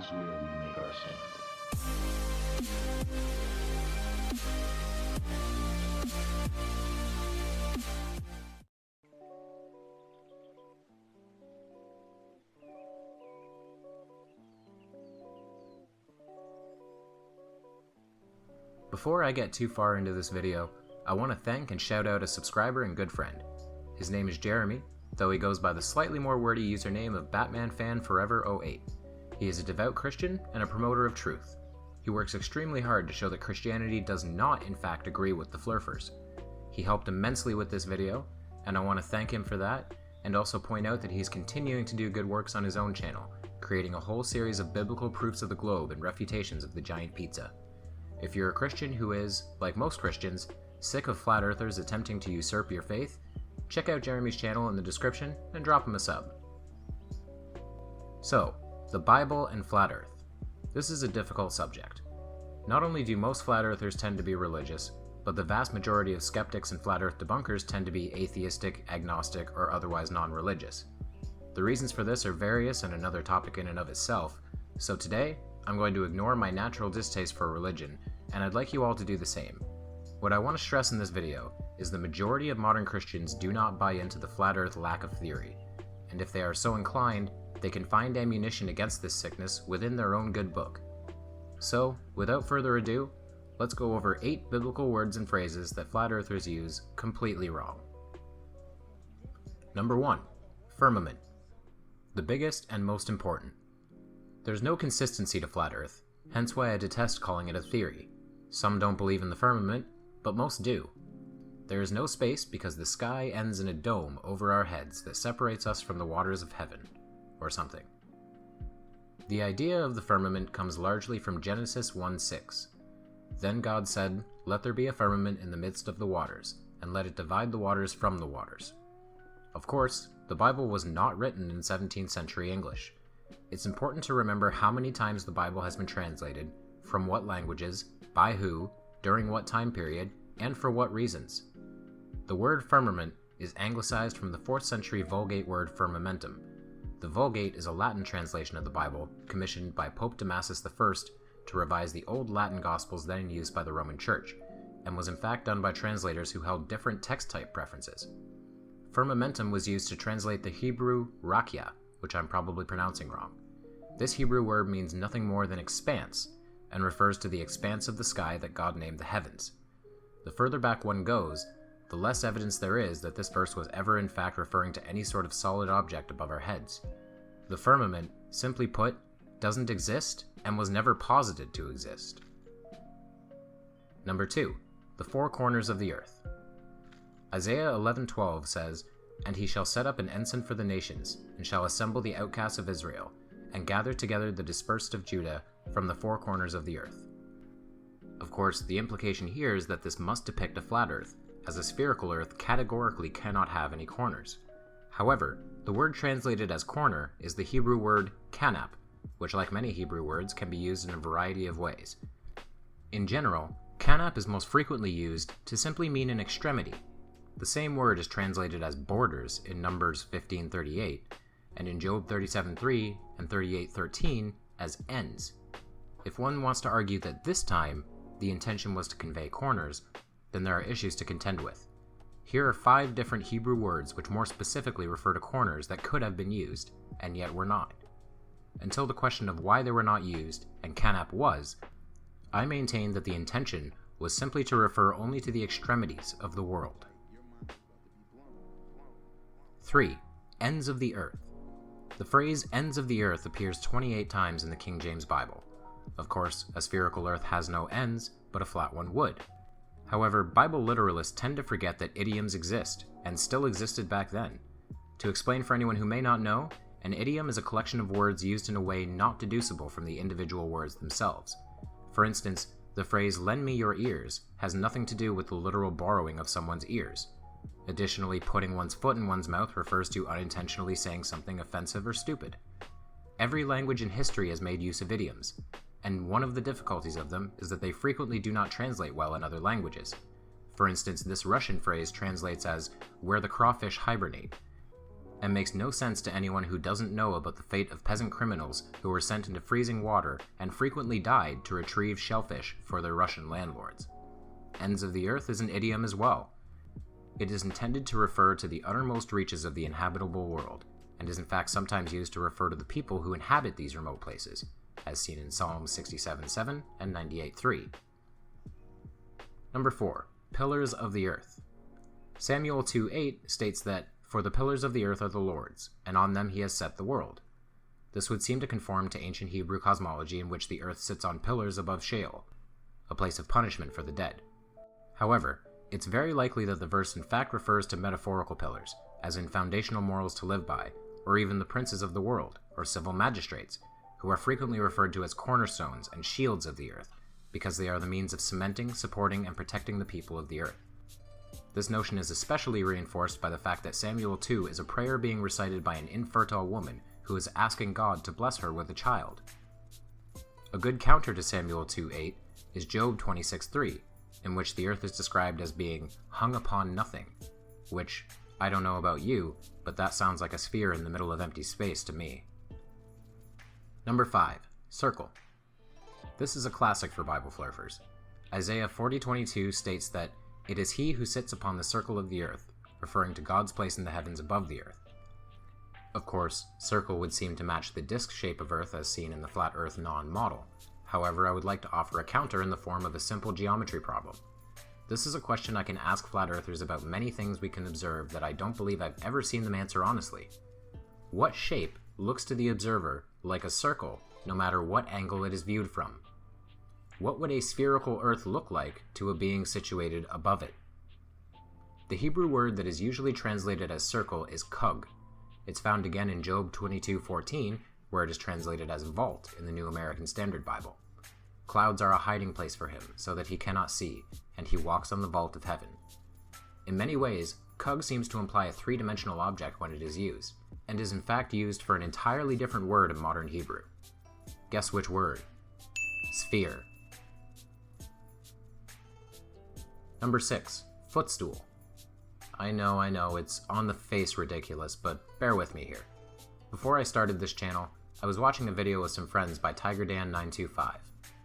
is where we make our stand. Before I get too far into this video, I want to thank and shout out a subscriber and good friend. His name is Jeremy, though he goes by the slightly more wordy username of BatmanFanForever08. He is a devout Christian and a promoter of truth. He works extremely hard to show that Christianity does not in fact agree with the Flurfers. He helped immensely with this video, and I want to thank him for that, and also point out that he's continuing to do good works on his own channel, creating a whole series of biblical proofs of the globe and refutations of the giant pizza. If you're a Christian who is, like most Christians, sick of flat earthers attempting to usurp your faith, check out Jeremy's channel in the description and drop him a sub. So, the Bible and flat earth. This is a difficult subject. Not only do most flat earthers tend to be religious, but the vast majority of skeptics and flat earth debunkers tend to be atheistic, agnostic, or otherwise non-religious. The reasons for this are various and another topic in and of itself, so today, I'm going to ignore my natural distaste for religion, and I'd like you all to do the same. What I want to stress in this video is the majority of modern Christians do not buy into the flat earth lack of theory, and if they are so inclined, they can find ammunition against this sickness within their own good book. So, without further ado, let's go over 8 biblical words and phrases that flat earthers use completely wrong. Number 1. Firmament. The biggest and most important. There's no consistency to flat earth, hence why I detest calling it a theory. Some don't believe in the firmament, but most do. There is no space because the sky ends in a dome over our heads that separates us from the waters of heaven, or something. The idea of the firmament comes largely from Genesis 1:6. Then God said, "Let there be a firmament in the midst of the waters, and let it divide the waters from the waters." Of course, the Bible was not written in 17th century English. It's important to remember how many times the Bible has been translated, from what languages, by who, during what time period, and for what reasons. The word firmament is anglicized from the 4th century Vulgate word firmamentum. The Vulgate is a Latin translation of the Bible, commissioned by Pope Damasus I to revise the old Latin Gospels then in use by the Roman Church, and was in fact done by translators who held different text type preferences. Firmamentum was used to translate the Hebrew rakia, which I'm probably pronouncing wrong. This Hebrew word means nothing more than expanse, and refers to the expanse of the sky that God named the heavens. The further back one goes, the less evidence there is that this verse was ever in fact referring to any sort of solid object above our heads. The firmament, simply put, doesn't exist and was never posited to exist. Number 2. The four corners of the earth. Isaiah 11:12 says, "And he shall set up an ensign for the nations, and shall assemble the outcasts of Israel, and gather together the dispersed of Judah from the four corners of the earth." Of course, the implication here is that this must depict a flat earth, as a spherical earth categorically cannot have any corners. However, the word translated as corner is the Hebrew word kanap, which like many Hebrew words can be used in a variety of ways. In general, kanap is most frequently used to simply mean an extremity. The same word is translated as borders in Numbers 15:38, and in Job 37:3 and 38:13 as ends. If one wants to argue that this time the intention was to convey corners, then there are issues to contend with. Here are 5 different Hebrew words which more specifically refer to corners that could have been used, and yet were not. Until the question of why they were not used, and kanap was, I maintain that the intention was simply to refer only to the extremities of the world. 3. Ends of the earth. The phrase ends of the earth appears 28 times in the King James Bible. Of course, a spherical earth has no ends, but a flat one would. However, Bible literalists tend to forget that idioms exist, and still existed back then. To explain for anyone who may not know, an idiom is a collection of words used in a way not deducible from the individual words themselves. For instance, the phrase "lend me your ears" has nothing to do with the literal borrowing of someone's ears. Additionally, putting one's foot in one's mouth refers to unintentionally saying something offensive or stupid. Every language in history has made use of idioms, and one of the difficulties of them is that they frequently do not translate well in other languages. For instance, this Russian phrase translates as "where the crawfish hibernate." and makes no sense to anyone who doesn't know about the fate of peasant criminals who were sent into freezing water and frequently died to retrieve shellfish for their Russian landlords. Ends of the earth is an idiom as well. It is intended to refer to the uttermost reaches of the inhabitable world, and is in fact sometimes used to refer to the people who inhabit these remote places, as seen in Psalms 67:7 and 98:3. Number 4. Pillars of the earth. Samuel 2:8 states that, "For the pillars of the earth are the Lord's, and on them he has set the world." This would seem to conform to ancient Hebrew cosmology in which the earth sits on pillars above Sheol, a place of punishment for the dead. However, it's very likely that the verse in fact refers to metaphorical pillars, as in foundational morals to live by, or even the princes of the world, or civil magistrates, who are frequently referred to as cornerstones and shields of the earth, because they are the means of cementing, supporting, and protecting the people of the earth. This notion is especially reinforced by the fact that Samuel 2 is a prayer being recited by an infertile woman who is asking God to bless her with a child. A good counter to Samuel 2:8 is Job 26:3, in which the earth is described as being hung upon nothing, which, I don't know about you, but that sounds like a sphere in the middle of empty space to me. Number 5. Circle. This is a classic for Bible flurfers. Isaiah 40:22 states that, "It is he who sits upon the circle of the earth," referring to God's place in the heavens above the earth. Of course, circle would seem to match the disc shape of Earth as seen in the flat Earth non-model. However, I would like to offer a counter in the form of a simple geometry problem. This is a question I can ask flat earthers about many things we can observe that I don't believe I've ever seen them answer honestly. What shape looks to the observer like a circle, no matter what angle it is viewed from? What would a spherical Earth look like to a being situated above it? The Hebrew word that is usually translated as circle is kug. It's found again in Job 22:14, where it is translated as vault in the New American Standard Bible. Clouds are a hiding place for him, so that he cannot see, and he walks on the vault of heaven. In many ways, kug seems to imply a three-dimensional object when it is used, and is in fact used for an entirely different word in modern Hebrew. Guess which word? Sphere. Number 6. Footstool. I know, it's on the face ridiculous, but bear with me here. Before I started this channel, I was watching a video with some friends by TigerDan925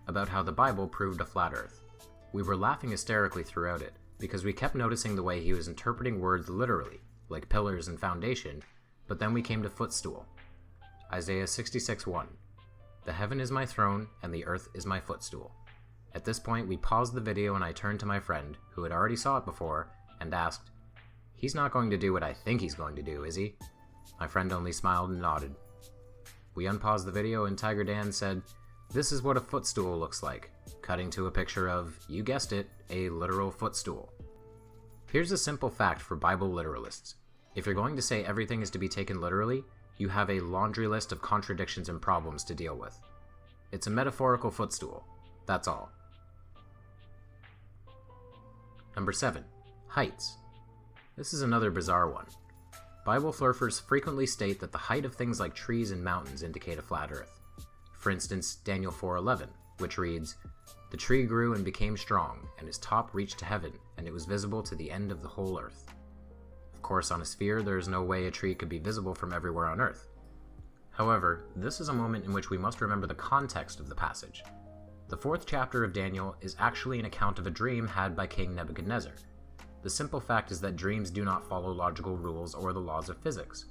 about how the Bible proved a flat earth. We were laughing hysterically throughout it, because we kept noticing the way he was interpreting words literally, like pillars and foundation, but then we came to footstool. Isaiah 66:1. "The heaven is my throne, and the earth is my footstool." At this point, we paused the video and I turned to my friend, who had already saw it before, and asked, "He's not going to do what I think he's going to do, is he?" My friend only smiled and nodded. We unpaused the video and Tiger Dan said, "This is what a footstool looks like," cutting to a picture of, you guessed it, a literal footstool. Here's a simple fact for Bible literalists. If you're going to say everything is to be taken literally, you have a laundry list of contradictions and problems to deal with. It's a metaphorical footstool. That's all. Number 7. Heights. This is another bizarre one. Bible flurfers frequently state that the height of things like trees and mountains indicate a flat earth. For instance, Daniel 4:11, which reads, "The tree grew and became strong, and its top reached to heaven, and it was visible to the end of the whole earth." Of course, on a sphere, there is no way a tree could be visible from everywhere on earth. However, this is a moment in which we must remember the context of the passage. The 4th chapter of Daniel is actually an account of a dream had by King Nebuchadnezzar. The simple fact is that dreams do not follow logical rules or the laws of physics.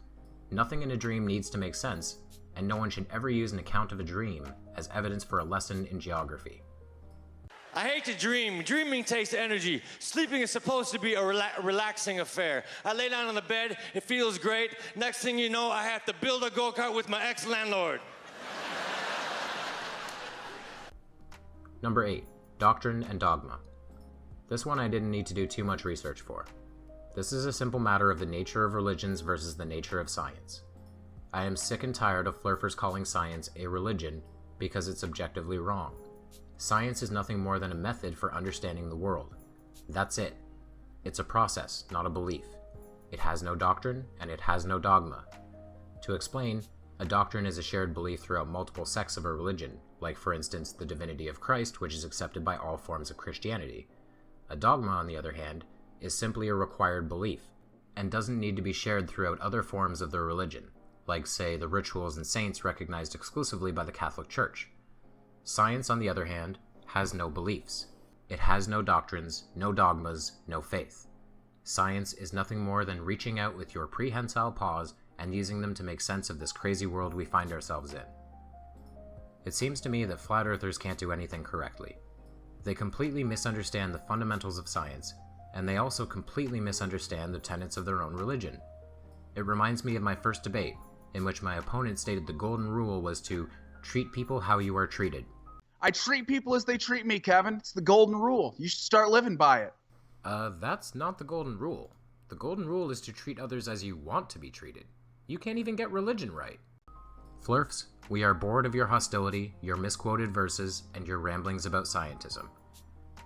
Nothing in a dream needs to make sense, and no one should ever use an account of a dream as evidence for a lesson in geography. I hate to dream. Dreaming takes energy. Sleeping is supposed to be a relaxing affair. I lay down on the bed, it feels great. Next thing you know, I have to build a go-kart with my ex-landlord. Number 8. Doctrine and Dogma. This one I didn't need to do too much research for. This is a simple matter of the nature of religions versus the nature of science. I am sick and tired of flurfers calling science a religion because it's objectively wrong. Science is nothing more than a method for understanding the world. That's it. It's a process, not a belief. It has no doctrine, and it has no dogma. To explain, a doctrine is a shared belief throughout multiple sects of a religion, like for instance the divinity of Christ, which is accepted by all forms of Christianity. A dogma, on the other hand, is simply a required belief, and doesn't need to be shared throughout other forms of their religion, like, say, the rituals and saints recognized exclusively by the Catholic Church. Science, on the other hand, has no beliefs. It has no doctrines, no dogmas, no faith. Science is nothing more than reaching out with your prehensile paws and using them to make sense of this crazy world we find ourselves in. It seems to me that flat earthers can't do anything correctly. They completely misunderstand the fundamentals of science, and they also completely misunderstand the tenets of their own religion. It reminds me of my first debate, in which my opponent stated the golden rule was to treat people how you are treated. I treat people as they treat me, Kevin. It's the golden rule. You should start living by it. That's not the golden rule. The golden rule is to treat others as you want to be treated. You can't even get religion right. Flurfs, we are bored of your hostility, your misquoted verses, and your ramblings about scientism.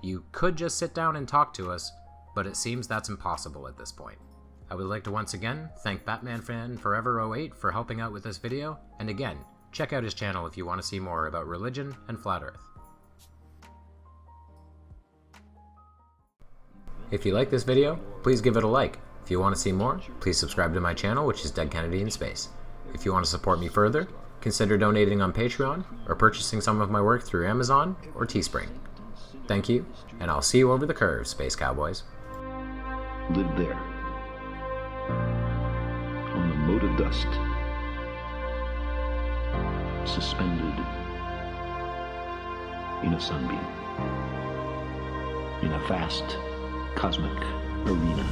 You could just sit down and talk to us, but it seems that's impossible at this point. I would like to once again thank BatmanFanForever08 for helping out with this video, and again, check out his channel if you want to see more about religion and Flat Earth. If you like this video, please give it a like. If you want to see more, please subscribe to my channel, which is Dead Kennedy in Space. If you want to support me further, consider donating on Patreon or purchasing some of my work through Amazon or Teespring. Thank you, and I'll see you over the curve, Space Cowboys. Live there, on the mote of dust, suspended in a sunbeam, in a vast cosmic arena.